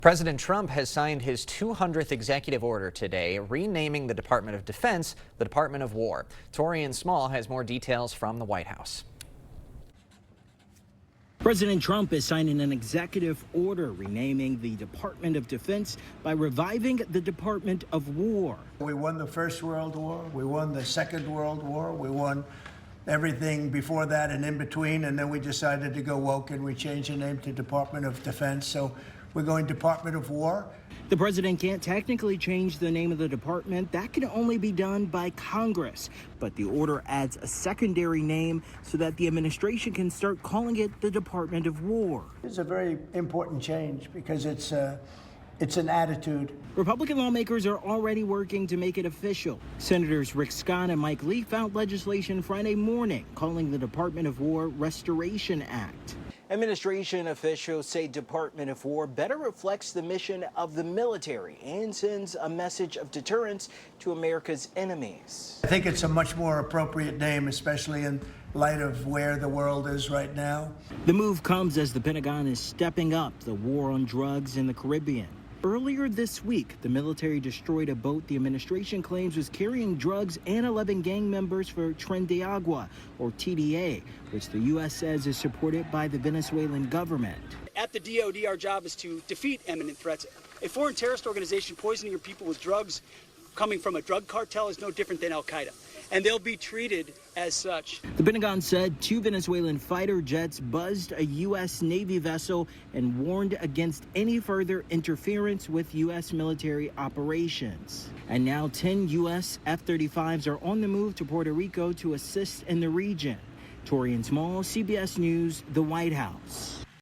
President Trump has signed his 200th executive order today, renaming the Department of Defense the Department of War. Torian Small has more details from the White House. President Trump is signing an executive order renaming the Department of Defense by reviving the Department of War. We won the First World War, we won the Second World War, we won everything before that and in between, and then we decided to go woke and we changed the name to Department of Defense. So we're going Department of War. The president can't technically change the name of the department. That can only be done by Congress. But the order adds a secondary name so that the administration can start calling it the Department of War. It's a very important change because it's an attitude. Republican lawmakers are already working to make it official. Senators Rick Scott and Mike Lee filed legislation Friday morning calling the Department of War Restoration Act. Administration officials say Department of War better reflects the mission of the military and sends a message of deterrence to America's enemies. I think it's a much more appropriate name, especially in light of where the world is right now. The move comes as the Pentagon is stepping up the war on drugs in the Caribbean. Earlier this week, the military destroyed a boat the administration claims was carrying drugs and 11 gang members for Tren de Agua, or TDA, which the U.S. says is supported by the Venezuelan government. At the DoD, our job is to defeat imminent threats. A foreign terrorist organization poisoning your people with drugs coming from a drug cartel is no different than Al-Qaeda, and they'll be treated as such. The Pentagon said 2 Venezuelan fighter jets buzzed a U.S. Navy vessel and warned against any further interference with U.S. military operations. And now 10 U.S. F-35s are on the move to Puerto Rico to assist in the region. Torian Small, CBS News, the White House.